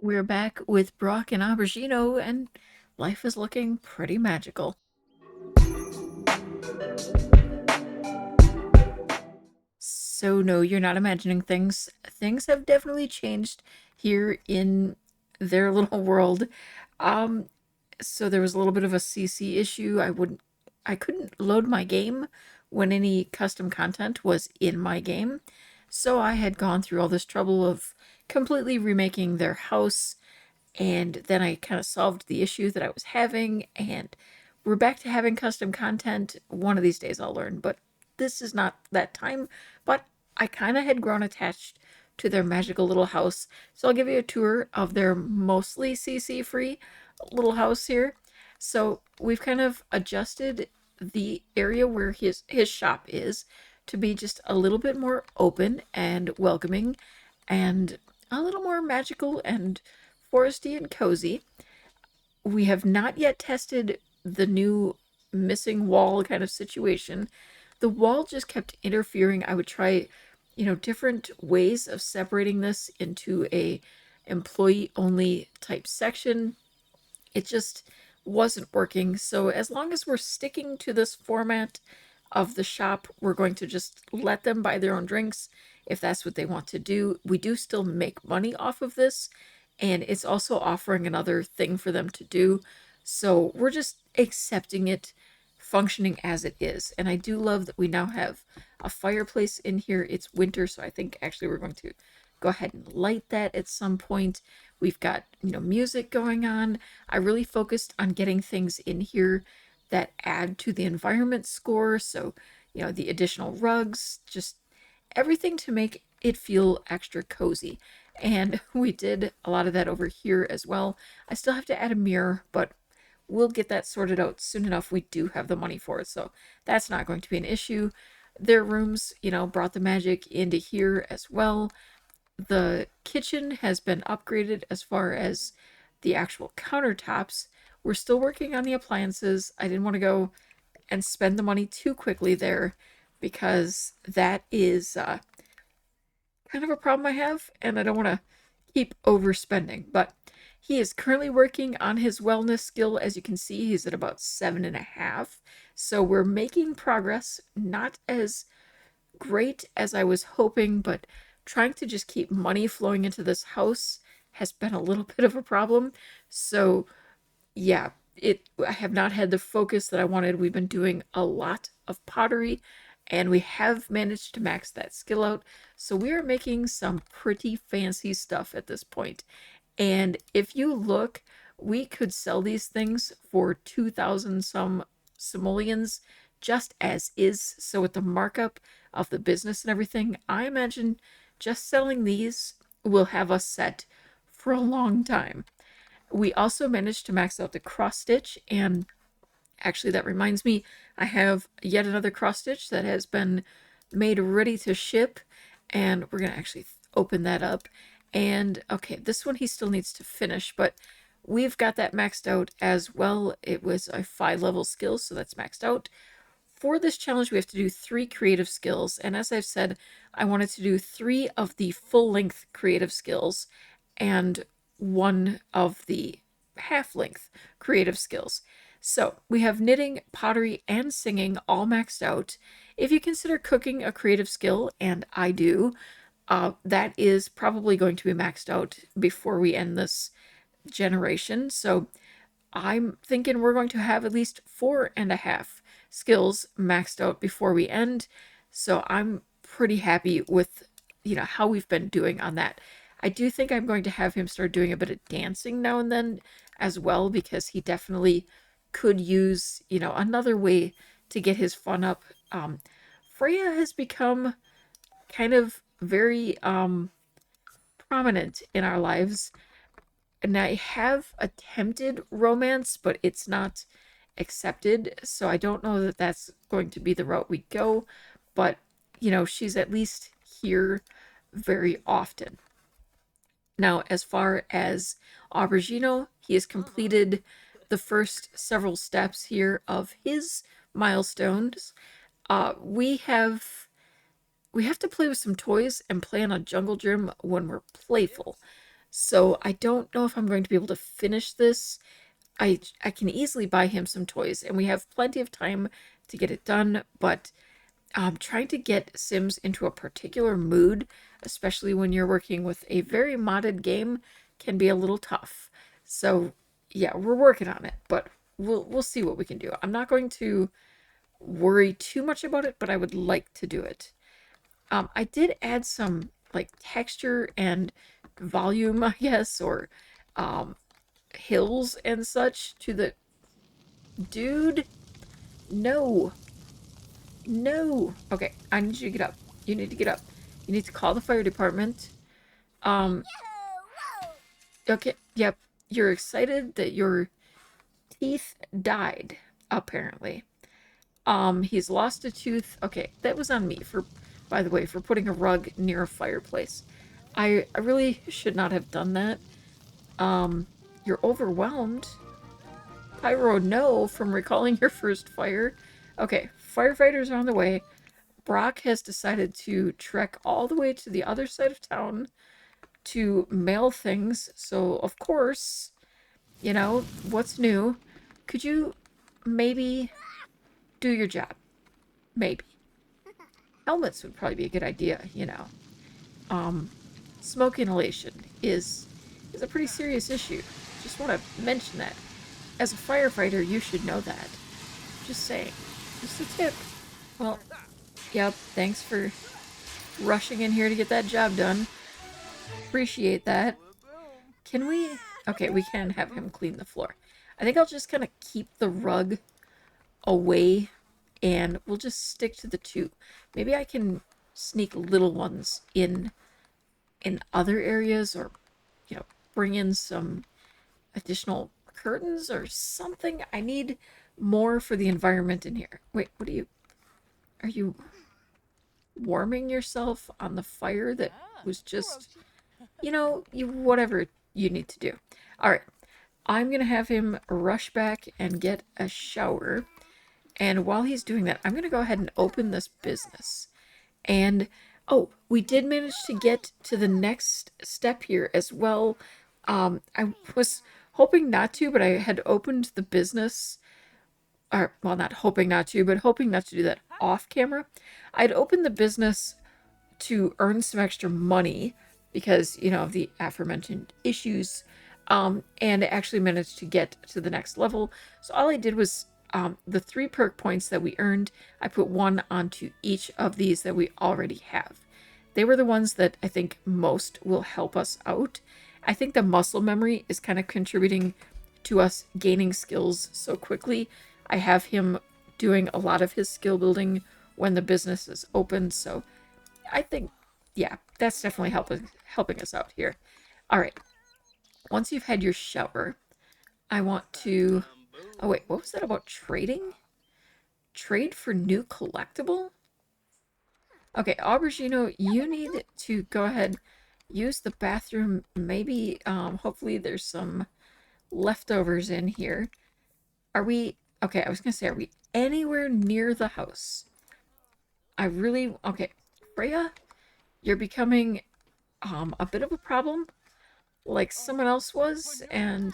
We're back with Brock and Aubergino, and life is looking pretty magical. So, no, you're not imagining things. Things have definitely changed here in their little world. Um, so there was a little bit of a CC issue. I couldn't load my game when any custom content was in my game. So I had gone through all this trouble of completely remaking their house, and then I kind of solved the issue that I was having, and we're back to having custom content. One of these days I'll learn, but this is not that time. But I kind of had grown attached to their magical little house, so I'll give you a tour of their mostly CC free little house here. So we've kind of adjusted the area where his shop is to be just a little bit more open and welcoming and a little more magical and foresty and cozy. We have not yet tested the new missing wall kind of situation. The wall just kept interfering. I would try, different ways of separating this into a employee only type section. It just wasn't working. So as long as we're sticking to this format of the shop, we're going to just let them buy their own drinks if that's what they want to do. We do still make money off of this, and it's also offering another thing for them to do. So we're just accepting it functioning as it is. And I do love that we now have a fireplace in here. It's winter, so I think actually we're going to go ahead and light that at some point. We've got, music going on. I really focused on getting things in here that add to the environment score. So, the additional rugs, just everything to make it feel extra cozy. And we did a lot of that over here as well. I still have to add a mirror, but we'll get that sorted out soon enough. We do have the money for it, so that's not going to be an issue. Their rooms, brought the magic into here as well. The kitchen has been upgraded as far as the actual countertops. We're still working on the appliances. I didn't want to go and spend the money too quickly there because that is kind of a problem I have, and I don't want to keep overspending. But he is currently working on his wellness skill. As you can see, he's at about 7.5. So we're making progress, not as great as I was hoping, but trying to just keep money flowing into this house has been a little bit of a problem. So, yeah, I have not had the focus that I wanted. We've been doing a lot of pottery, and we have managed to max that skill out. So we are making some pretty fancy stuff at this point. And if you look, we could sell these things for 2,000 some simoleons just as is. So with the markup of the business and everything, I imagine just selling these will have us set for a long time. We also managed to max out the cross stitch, and actually that reminds me, I have yet another cross stitch that has been made ready to ship, and we're gonna actually open that up. And okay, this one he still needs to finish, but we've got that maxed out as well. It was a 5-level skill, so that's maxed out. For this challenge, we have to do 3 creative skills, and as I've said, I wanted to do 3 of the full-length creative skills and 1 of the half-length creative skills. So we have knitting, pottery, and singing all maxed out. If you consider cooking a creative skill, and I do, that is probably going to be maxed out before we end this generation. So I'm thinking we're going to have at least 4.5 skills maxed out before we end. So I'm pretty happy with, how we've been doing on that. I do think I'm going to have him start doing a bit of dancing now and then as well, because he definitely could use, another way to get his fun up. Freya has become kind of very prominent in our lives, and I have attempted romance, but it's not accepted. So I don't know that that's going to be the route we go. But, she's at least here very often. Now, as far as Aubergino, he has completed the first several steps here of his milestones. We have to play with some toys and play on a jungle gym when we're playful. So I don't know if I'm going to be able to finish this. I can easily buy him some toys, and we have plenty of time to get it done, but trying to get Sims into a particular mood, especially when you're working with a very modded game, can be a little tough. So yeah, we're working on it, but we'll see what we can do. I'm not going to worry too much about it, but I would like to do it. I did add some like texture and volume, I guess, or um, hills and such to the dude. No, no. Okay, I need you to get up. You need to get up. You need to call the fire department. Um, okay, yep. You're excited that your teeth died, apparently. He's lost a tooth. Okay, that was on me for, by the way, for putting a rug near a fireplace. I really should not have done that. You're overwhelmed. Pyro, no, from recalling your first fire. Okay, firefighters are on the way. Brock has decided to trek all the way to the other side of town to mail things. So, of course, you know, what's new? Could you maybe do your job? Maybe. Helmets would probably be a good idea, you know. Um, Smoke inhalation is a pretty serious issue. Just want to mention that. As a firefighter, you should know that. Just saying. Just a tip. Well, yep, thanks for rushing in here to get that job done. Appreciate that. Can we... Okay, we can have him clean the floor. I think I'll just kind of keep the rug away and we'll just stick to the two. Maybe I can sneak little ones in other areas, or, you know, bring in some additional curtains or something. I need more for the environment in here. Wait, what are you warming yourself on the fire that was just, you know, whatever you need to do. All right, I'm gonna have him rush back and get a shower, and while he's doing that, I'm gonna go ahead and open this business. And oh, we did manage to get to the next step here as well. I was hoping not to, but I had opened the business, or well, not hoping not to, but hoping not to do that off camera. I'd opened the business to earn some extra money because, you know, of the aforementioned issues, and actually managed to get to the next level. So all I did was the 3 perk points that we earned, I put 1 onto each of these that we already have. They were the ones that I think most will help us out. I think the muscle memory is kind of contributing to us gaining skills so quickly. I have him doing a lot of his skill building when the business is open, so I think, yeah, that's definitely helping us out here. All right, once you've had your shower, I want to... Oh wait, what was that about trading? Trade for new collectible? Okay, Aubergino, you need to go ahead, use the bathroom. Maybe, hopefully there's some leftovers in here. Are we... Okay, I was gonna say, are we anywhere near the house? I really... Okay, Freya, you're becoming, a bit of a problem, like someone else was, and,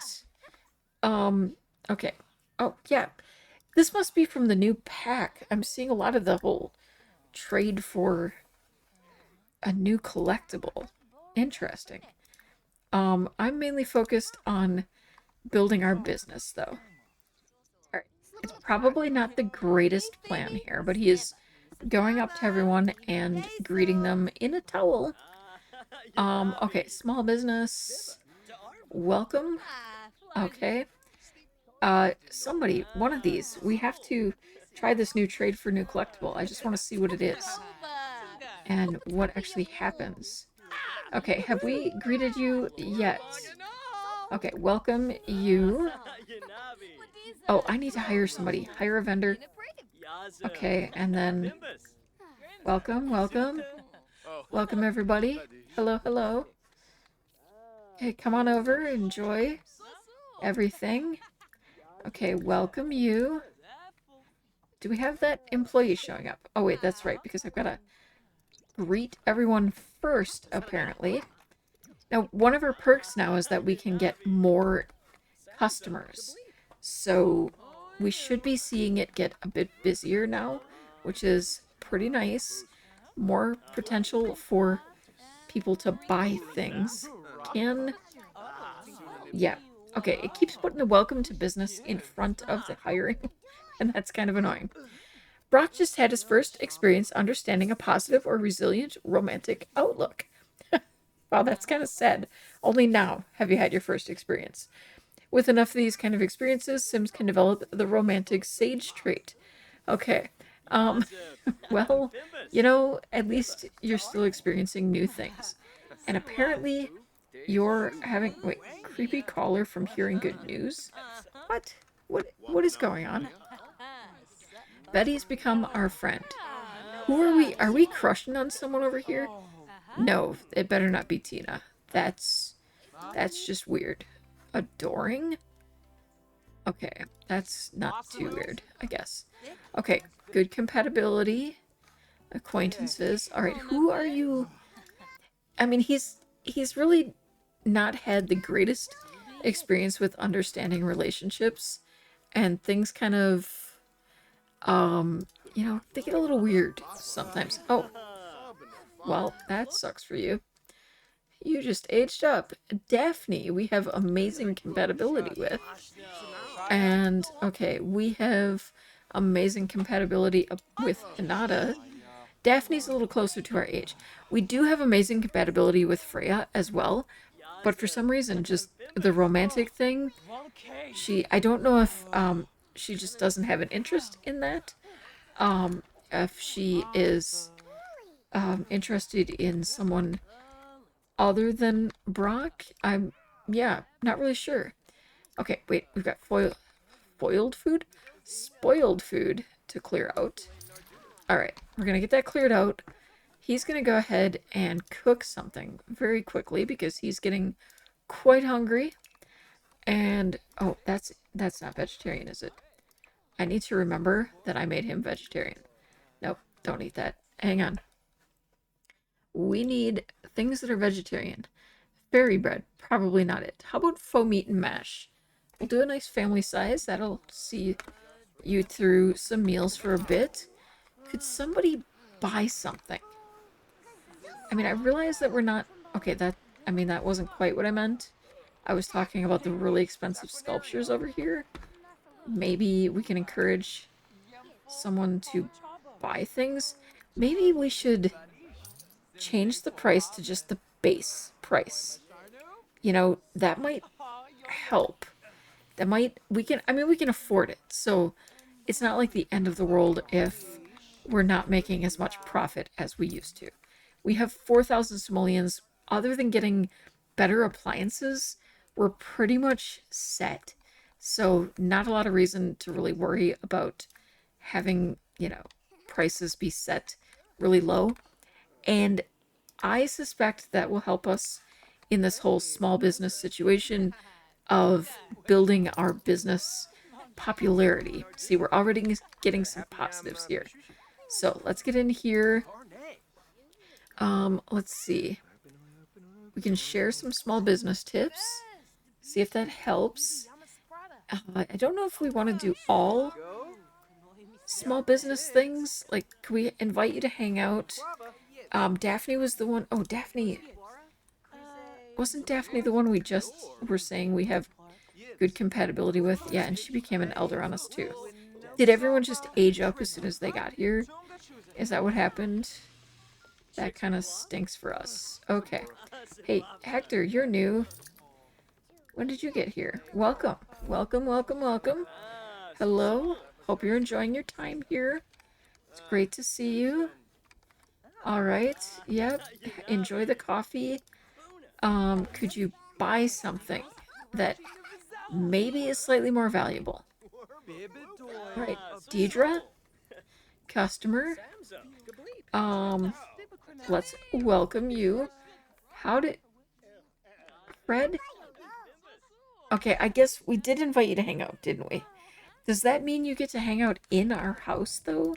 okay. Oh, yeah. This must be from the new pack. I'm seeing a lot of the whole trade for a new collectible. Interesting. I'm mainly focused on building our business, though. Alright. It's probably not the greatest plan here, but he is going up to everyone and greeting them in a towel. Okay, small business. Welcome. Okay. Somebody, one of these. We have to try this new trade for new collectible. I just want to see what it is and what actually happens. Okay, have we greeted you yet? Okay, welcome you. Oh, I need to hire somebody. Hire a vendor. Okay, and then welcome, welcome. Welcome everybody. Hello, hello. Okay, come on over, enjoy everything. Okay, welcome you. Do we have that employee showing up? Oh wait, that's right, because I've got to greet everyone first, apparently. Now, one of our perks now is that we can get more customers. So we should be seeing it get a bit busier now, which is pretty nice. More potential for people to buy things. Can, yeah. Okay, it keeps putting the welcome to business in front of the hiring, and that's kind of annoying. Brock just had his first experience understanding a positive or resilient romantic outlook. Wow, that's kind of sad. Only now have you had your first experience. With enough of these kind of experiences, Sims can develop the romantic sage trait. Okay. Um, well, at least you're still experiencing new things. And apparently, you're having. Wait, creepy caller from hearing good news? What? What is going on? Betty's become our friend. Who are we? Are we crushing on someone over here? No, it better not be Tina. That's just weird. Adoring? Okay, that's not too weird, I guess. Okay, good compatibility. Acquaintances. Alright, who are you? I mean, he's really not had the greatest experience with understanding relationships, and things kind of they get a little weird sometimes. Oh, well, that sucks for you. You just aged up. Daphne, we have amazing compatibility with. And, okay, we have amazing compatibility with Hinata. Daphne's a little closer to our age. We do have amazing compatibility with Freya as well, but for some reason, just the romantic thing, I don't know if she just doesn't have an interest in that. If she is interested in someone other than Brock, yeah, not really sure. Okay, wait, we've got foiled food? Spoiled food to clear out. Alright, we're gonna get that cleared out. He's gonna go ahead and cook something very quickly because he's getting quite hungry. And, oh, that's not vegetarian, is it? I need to remember that I made him vegetarian. Nope, don't eat that. Hang on. We need things that are vegetarian. Fairy bread, probably not it. How about faux meat and mash? We'll do a nice family size. That'll see you through some meals for a bit. Could somebody buy something? I mean, I realize that we're not... Okay, that wasn't quite what I meant. I was talking about the really expensive sculptures over here. Maybe we can encourage someone to buy things. Maybe we should change the price to just the base price. That might help. We can afford it. So it's not like the end of the world if we're not making as much profit as we used to. We have 4,000 simoleons. Other than getting better appliances, we're pretty much set. So not a lot of reason to really worry about having, prices be set really low. And I suspect that will help us in this whole small business situation of building our business popularity. See, we're already getting some positives here. So let's get in here. Let's see. We can share some small business tips. See if that helps. I don't know if we want to do all small business things. Like, can we invite you to hang out? Daphne was the one. Oh, Daphne. Wasn't Daphne the one we just were saying we have good compatibility with? Yeah, and she became an elder on us too. Did everyone just age up as soon as they got here? Is that what happened? That kind of stinks for us. Okay. Hey, Hector, you're new. When did you get here? Welcome. Welcome, welcome, welcome. Hello. Hope you're enjoying your time here. It's great to see you. Alright. Yep. Enjoy the coffee. Could you buy something that maybe is slightly more valuable? Alright. Deidre? Customer? Let's welcome you. How did... Fred? Okay, I guess we did invite you to hang out, didn't we? Does that mean you get to hang out in our house, though?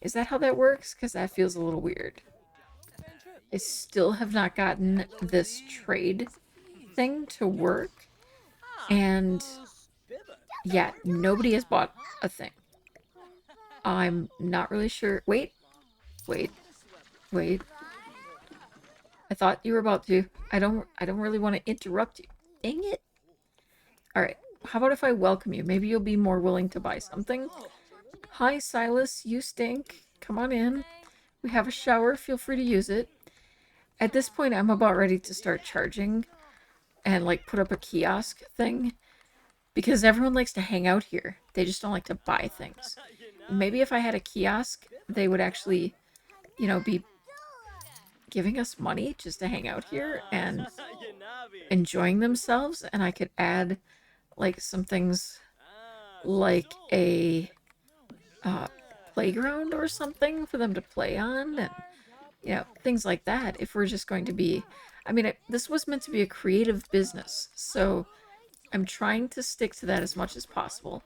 Is that how that works? Because that feels a little weird. I still have not gotten this trade thing to work. And yet, nobody has bought a thing. I'm not really sure. Wait, wait, wait. I thought you were about to. I don't really want to interrupt you. Dang it. All right. How about if I welcome you? Maybe you'll be more willing to buy something. Hi, Silas. You stink. Come on in. We have a shower. Feel free to use it. At this point, I'm about ready to start charging and like put up a kiosk thing because everyone likes to hang out here. They just don't like to buy things. Maybe if I had a kiosk, they would actually, be giving us money just to hang out here and enjoying themselves. And I could add like some things like a uh, playground or something for them to play on and, things like that. If we're just going to be, I mean, this was meant to be a creative business. So I'm trying to stick to that as much as possible.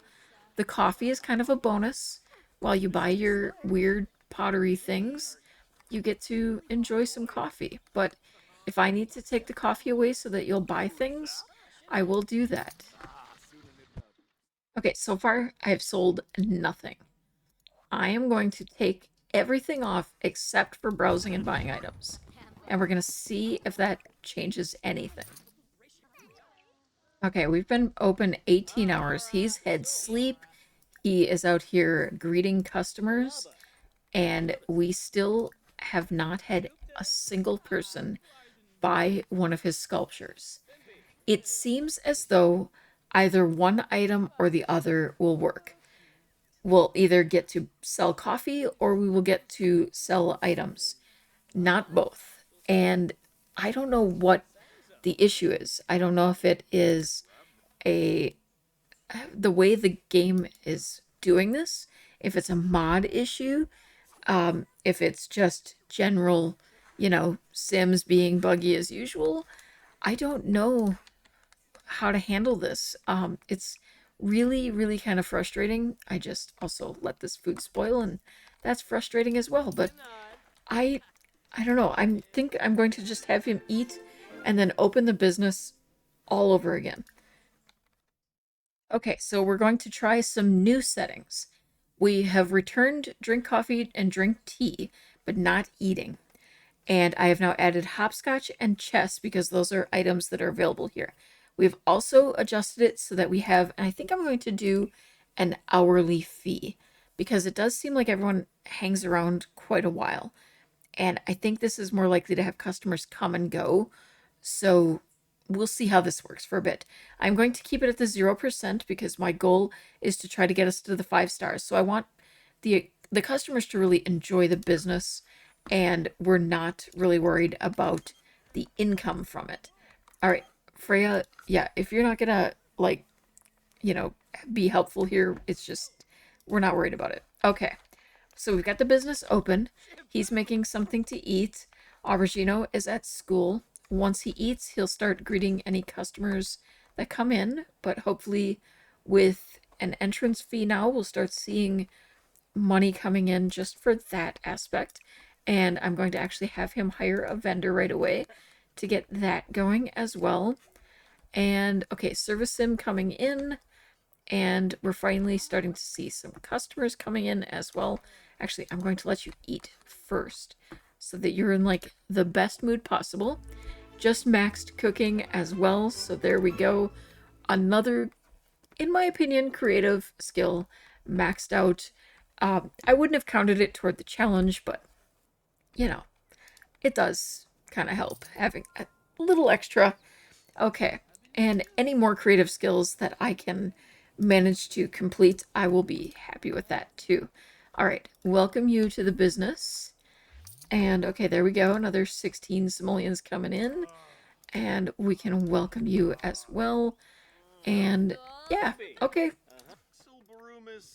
The coffee is kind of a bonus. While you buy your weird pottery things, you get to enjoy some coffee. But if I need to take the coffee away so that you'll buy things, I will do that. Okay, so far I have sold nothing. I am going to take everything off except for browsing and buying items. And we're going to see if that changes anything. Okay, we've been open 18 hours. He's had sleep. He is out here greeting customers. And we still have not had a single person buy one of his sculptures. It seems as though either one item or the other will work. We'll either get to sell coffee or we will get to sell items, not both. And I don't know what the issue is. I don't know if it is a the way the game is doing this, if it's a mod issue, if it's just general, Sims being buggy as usual. I don't know how to handle this. It's really, really kind of frustrating. I just also let this food spoil, and that's frustrating as well. But I, I don't know. I think I'm going to just have him eat, and then open the business all over again. Okay, so we're going to try some new settings. We have returned drink coffee and drink tea, but not eating. And I have now added hopscotch and chess because those are items that are available here. We've also adjusted it so that we have, and I think I'm going to do an hourly fee because it does seem like everyone hangs around quite a while. And I think this is more likely to have customers come and go. So we'll see how this works for a bit. I'm going to keep it at the 0% because my goal is to try to get us to the 5 stars. So I want the customers to really enjoy the business, and we're not really worried about the income from it. All right, Freya, yeah, if you're not gonna like, be helpful here, it's just we're not worried about it. Okay. So we've got the business open. He's making something to eat. Aubergino is at school. Once he eats, he'll start greeting any customers that come in, but hopefully with an entrance fee now, we'll start seeing money coming in just for that aspect. And I'm going to actually have him hire a vendor right away to get that going as well. And okay, service sim coming in, and we're finally starting to see some customers coming in as well. Actually, I'm going to let you eat first so that you're in like the best mood possible. Just maxed cooking as well, so there we go. Another, in my opinion, creative skill maxed out. I wouldn't have counted it toward the challenge, but it does kind of help having a little extra. Okay, and any more creative skills that I can manage to complete, I will be happy with that too. All right, welcome you to the business. And okay, there we go. Another 16 simoleons coming in. And we can welcome you as well. And yeah, okay.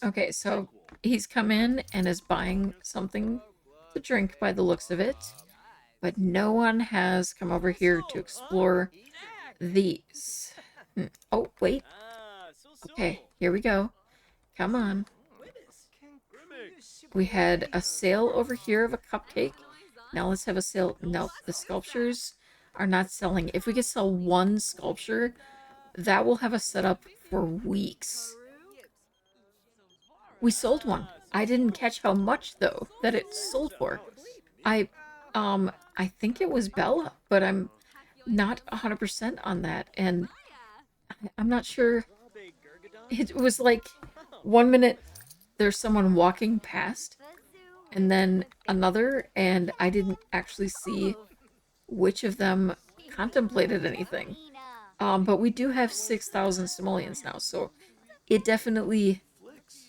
Okay, so he's come in and is buying something to drink by the looks of it. But no one has come over here to explore these. Oh, wait. Okay, here we go. Come on. We had a sale over here of a cupcake. Now let's have a sale. No, the sculptures are not selling. If we could sell one sculpture, that will have us set up for weeks. We sold one. I didn't catch how much though that it sold for. I I think it was Bella, but I'm not 100% on that, and I'm not sure. It was like 1 minute there's someone walking past, and then another, and I didn't actually see which of them contemplated anything. But we do have 6,000 simoleons now, so it definitely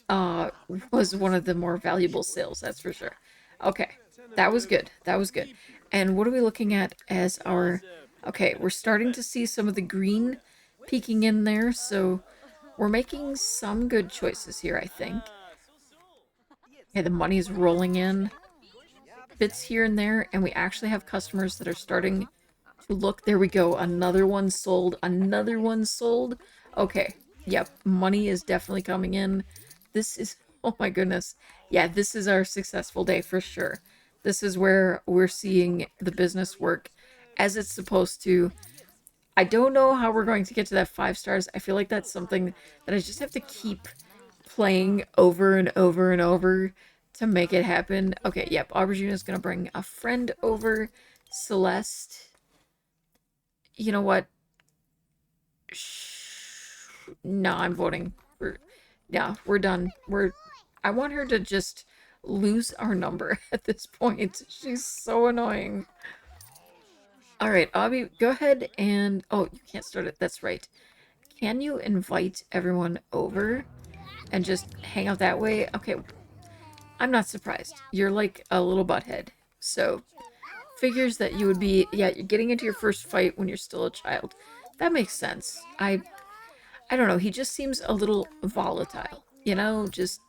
uh was one of the more valuable sales, that's for sure. Okay, that was good. That was good. And what are we looking at as our... Okay, we're starting to see some of the green peeking in there, so we're making some good choices here, I think. Okay, the money's rolling in. Bits here and there, and we actually have customers that are starting to look. There we go. Another one sold. Another one sold. Okay. Yep. Money is definitely coming in. This is... Oh my goodness. Yeah, this is our successful day for sure. This is where we're seeing the business work as it's supposed to. I don't know how we're going to get to that 5 stars. I feel like that's something that I just have to keep playing over and over and over to make it happen. Okay, yep. Aubergino is going to bring a friend over. Celeste. You know what? No, I'm voting for... Yeah, we're done. I want her to just lose our number at this point. She's so annoying. All right, Abby, go ahead and... Oh, you can't start it. That's right. Can you invite everyone over and just hang out that way? Okay, I'm not surprised. You're like a little butthead. So, figures that you would be... Yeah, you're getting into your first fight when you're still a child. That makes sense. I don't know, he just seems a little volatile, you know, just,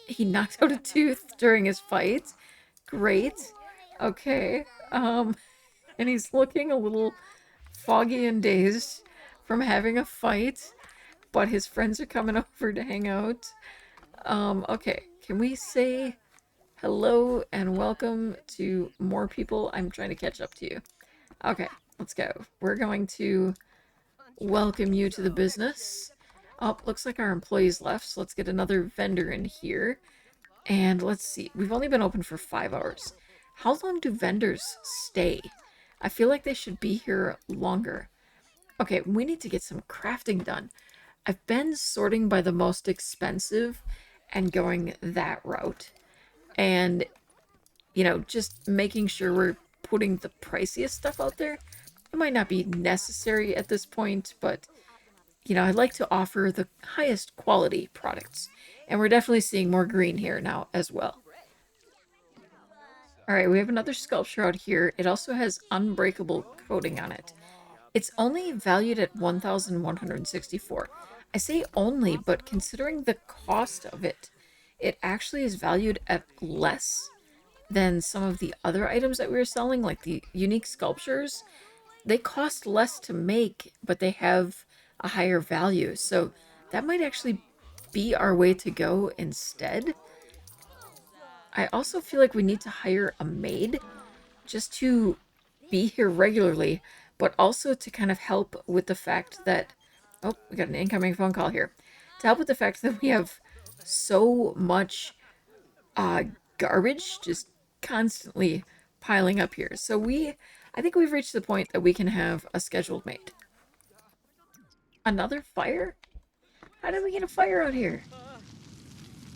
he knocked out a tooth during his fight. Great. Okay. And he's looking a little foggy and dazed from having a fight, but his friends are coming over to hang out. Okay, can we say hello and welcome to more people? I'm trying to catch up to you. Okay, let's go. We're going to welcome you to the business. Oh, looks like our employees left, so let's get another vendor in here. And let's see, we've only been open for 5 hours. How long do vendors stay? I feel like they should be here longer. Okay, we need to get some crafting done. I've been sorting by the most expensive and going that route. And, you know, just making sure we're putting the priciest stuff out there. It might not be necessary at this point, but, you know, I'd like to offer the highest quality products. And we're definitely seeing more green here now as well. All right, we have another sculpture out here. It also has unbreakable coating on it. It's only valued at 1,164. I say only, but considering the cost of it, it actually is valued at less than some of the other items that we were selling, like the unique sculptures. They cost less to make, but they have a higher value. So that might actually be our way to go instead. I also feel like we need to hire a maid just to be here regularly, but also to kind of help with the fact that... Oh, we got an incoming phone call here. To help with the fact that we have so much garbage just constantly piling up here. So I think we've reached the point that we can have a scheduled maid. Another fire? How did we get a fire out here?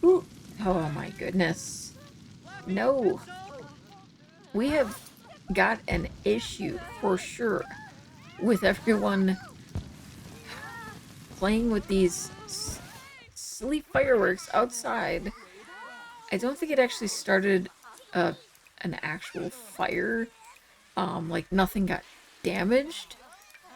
Ooh. Oh my goodness. No. We have got an issue for sure with everyone playing with these silly fireworks outside. I don't think it actually started an actual fire. Like nothing got damaged,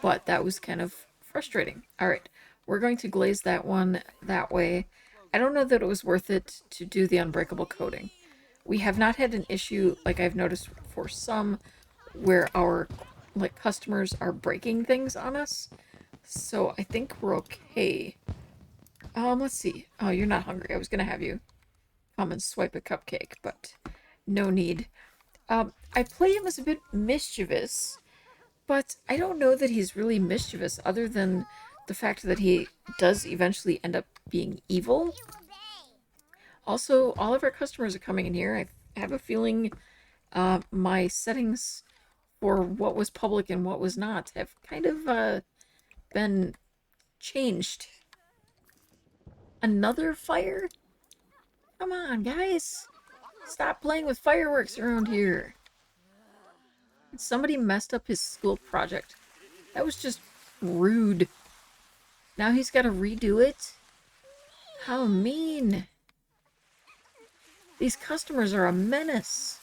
but that was kind of frustrating. All right, we're going to glaze that one that way. I don't know that it was worth it to do the unbreakable coating. We have not had an issue like I've noticed for some where our customers are breaking things on us. So I think we're okay. Let's see. Oh, you're not hungry. I was gonna have you come and swipe a cupcake, but no need. I play him as a bit mischievous, but I don't know that he's really mischievous other than the fact that he does eventually end up being evil. Also, all of our customers are coming in here. I have a feeling my settings for what was public and what was not have kind of been changed. Another fire? Come on, guys. Stop playing with fireworks around here. Somebody messed up his school project. That was just rude. Now he's got to redo it? How mean. These customers are a menace.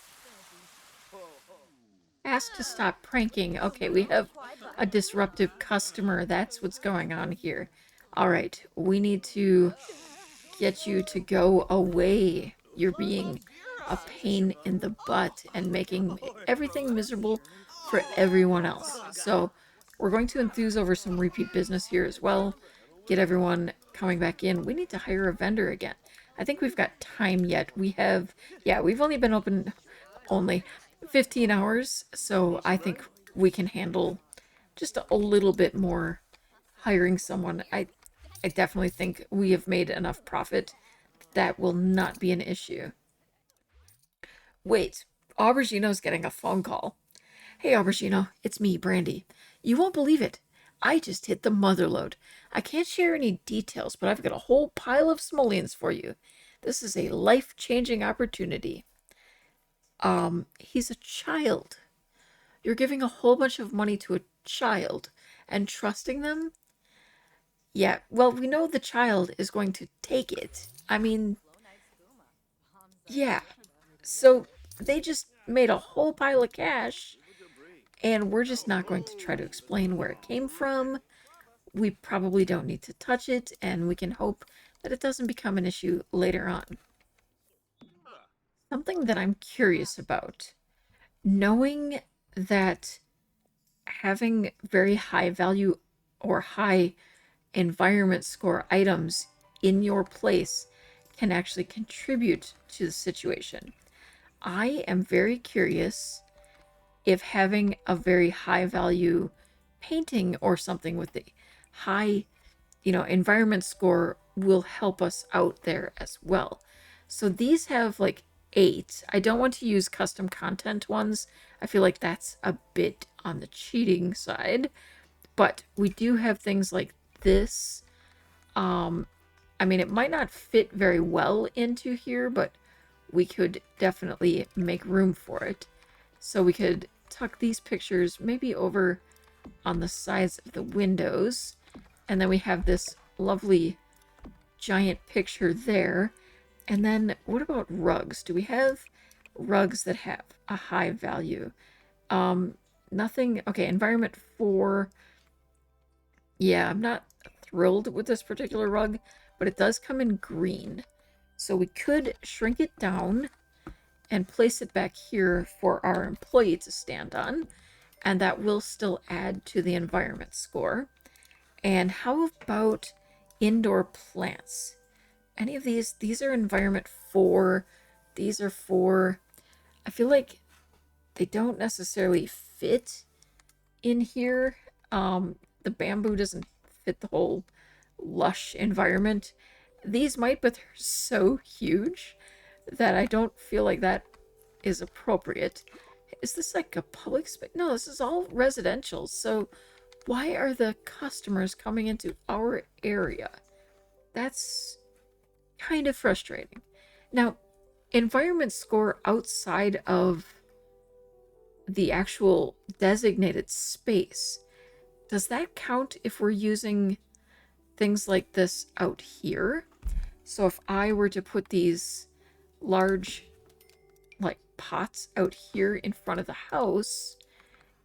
Ask to stop pranking. Okay, we have a disruptive customer. That's what's going on here. All right, we need to get you to go away. You're being a pain in the butt and making everything miserable for everyone else. So we're going to enthuse over some repeat business here as well. Get everyone coming back in. We need to hire a vendor again. I think we've got time yet. We have, yeah, we've only been open 15 hours. So I think we can handle just a little bit more hiring someone. I definitely think we have made enough profit. That will not be an issue. Wait, Aubergino's getting a phone call. Hey, Aubergino, it's me, Brandy. You won't believe it. I just hit the motherlode. I can't share any details, but I've got a whole pile of simoleons for you. This is a life-changing opportunity. He's a child. You're giving a whole bunch of money to a child and trusting them? Yeah, well, we know the child is going to take it. I mean, yeah. So they just made a whole pile of cash, and we're just not going to try to explain where it came from. We probably don't need to touch it, and we can hope that it doesn't become an issue later on. Something that I'm curious about, knowing that having very high value or high environment score items in your place can actually contribute to the situation. I am very curious if having a very high value painting or something with the high, environment score will help us out there as well. So these have like 8. I don't want to use custom content ones. I feel like that's a bit on the cheating side. But we do have things like this. I mean, it might not fit very well into here, but we could definitely make room for it. So we could tuck these pictures maybe over on the sides of the windows. And then we have this lovely giant picture there. And then what about rugs? Do we have rugs that have a high value? Nothing. Okay, environment 4. Yeah, I'm not thrilled with this particular rug, but it does come in green. So we could shrink it down and place it back here for our employee to stand on, and that will still add to the environment score. And how about indoor plants? Any of these? These are environment 4. These are 4. I feel like they don't necessarily fit in here. The bamboo doesn't fit the whole lush environment. These might, but they're so huge that I don't feel like that is appropriate. Is this like a public space? No, this is all residential. So why are the customers coming into our area? That's kind of frustrating. Now, environment score outside of the actual designated space, does that count if we're using things like this out here? So if I were to put these large like pots out here in front of the house,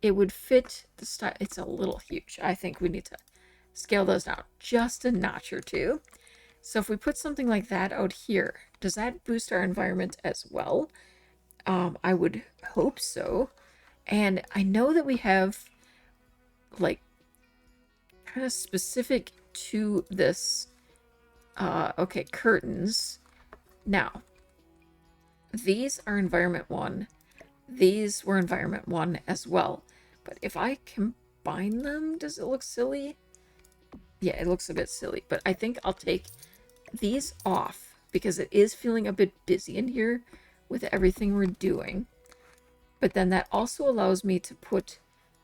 it would fit the style. It's a little huge. I think we need to scale those down just a notch or two. So if we put something like that out here, does that boost our environment as well? I would hope so. And I know that we have like kind of specific to this, okay, curtains. Now, these are environment 1. These were environment 1 as well. But if I combine them, does it look silly? Yeah, it looks a bit silly, but I think I'll take these off because it is feeling a bit busy in here with everything we're doing. But then that also allows me to put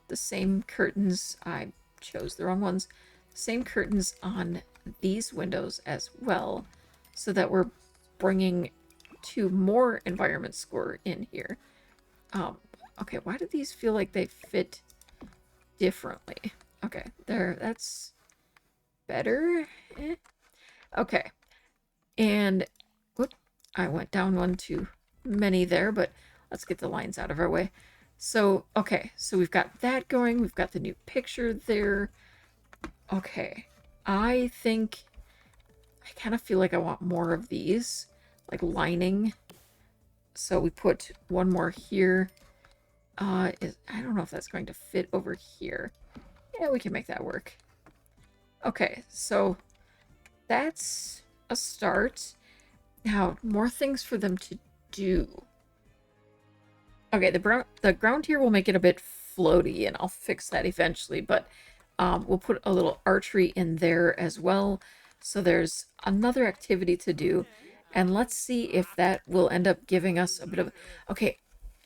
the same curtains, I chose the wrong ones, same curtains on these windows as well, so that we're bringing 2 more environment score in here. Okay, why do these feel like they fit differently? Okay, there, that's better. Okay, and whoop, I went down one too many there, but let's get the lines out of our way. So, okay, so we've got that going. We've got the new picture there. Okay, I think I kind of feel like I want more of these, like lining. So we put one more here. I don't know if that's going to fit over here. Yeah, we can make that work. Okay, so that's a start. Now, more things for them to do. Okay, the ground here will make it a bit floaty, and I'll fix that eventually, but we'll put a little archery in there as well. So there's another activity to do, and let's see if that will end up giving us a bit of... Okay,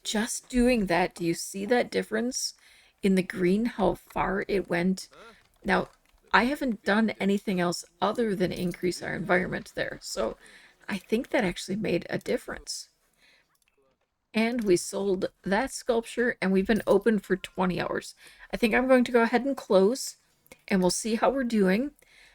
just doing that, do you see that difference in the green, how far it went? Now, I haven't done anything else other than increase our environment there, so I think that actually made a difference. And we sold that sculpture, and we've been open for 20 hours. I think I'm going to go ahead and close, and we'll see how we're doing.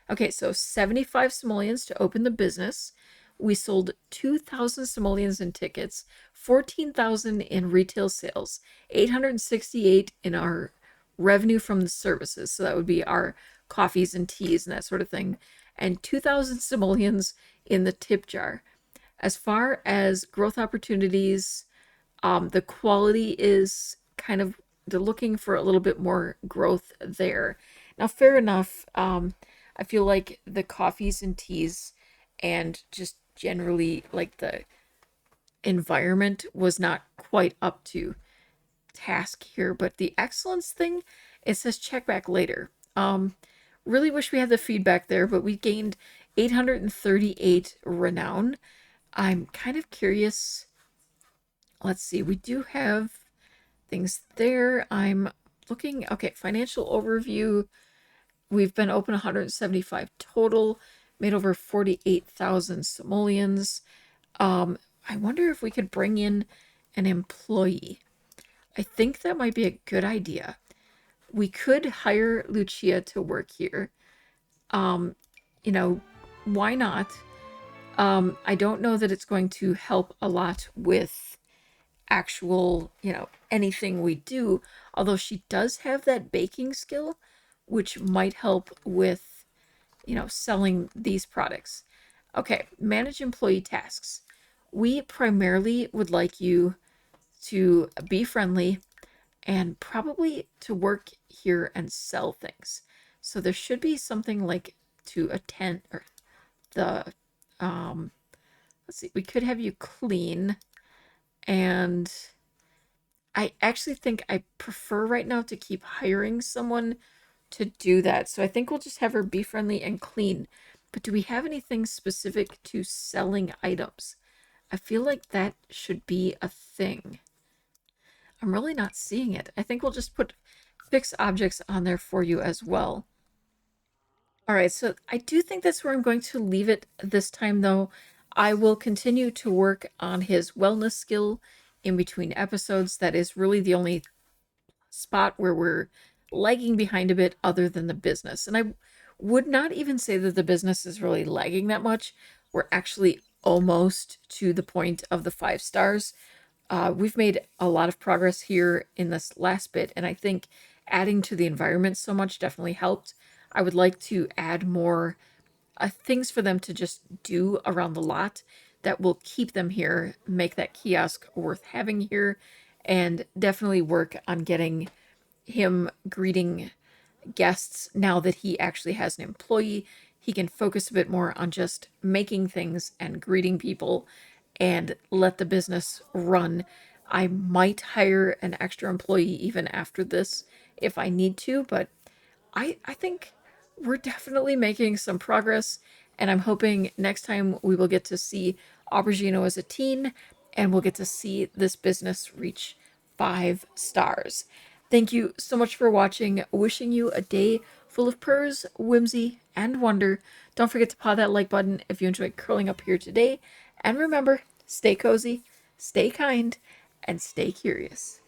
Okay, so 75 simoleons to open the business. We sold 2,000 simoleons in tickets, 14,000 in retail sales, 868 in our revenue from the services. So that would be our coffees and teas and that sort of thing, and 2,000 simoleons in the tip jar. As far as growth opportunities, the quality is kind of, they're looking for a little bit more growth there. Now, fair enough. I feel like the coffees and teas and just generally like the environment was not quite up to task here, but the excellence thing, it says check back later. Really wish we had the feedback there, but we gained 838 renown. I'm kind of curious. Let's see, we do have things there. I'm looking, okay, financial overview. We've been open 175 total, made over 48,000 simoleons. I wonder if we could bring in an employee. I think that might be a good idea. We could hire Lucia to work here. You know, why not? I don't know that it's going to help a lot with actual, you know, anything we do, although she does have that baking skill, which might help with, you know, selling these products. Okay, manage employee tasks. We primarily would like you to be friendly and probably to work here and sell things. So there should be something like to attend, or the, let's see, we could have you clean, and I actually think I prefer right now to keep hiring someone to do that. So I think we'll just have her be friendly and clean. But do we have anything specific to selling items? I feel like that should be a thing. I'm really not seeing it. I think we'll just put fix objects on there for you as well. All right, so I do think that's where I'm going to leave it this time, though. I will continue to work on his wellness skill in between episodes. That is really the only spot where we're lagging behind a bit other than the business. And I would not even say that the business is really lagging that much. We're actually almost to the point of the 5 stars. We've made a lot of progress here in this last bit, and I think adding to the environment so much definitely helped. I would like to add more things for them to just do around the lot that will keep them here, make that kiosk worth having here, and definitely work on getting him greeting guests now that he actually has an employee. He can focus a bit more on just making things and greeting people and let the business run. I might hire an extra employee even after this if I need to, but I think we're definitely making some progress, and I'm hoping next time we will get to see Aubergino as a teen, and we'll get to see this business reach 5 stars. Thank you so much for watching. Wishing you a day full of purrs, whimsy, and wonder. Don't forget to paw that like button if you enjoyed curling up here today. And remember, stay cozy, stay kind, and stay curious.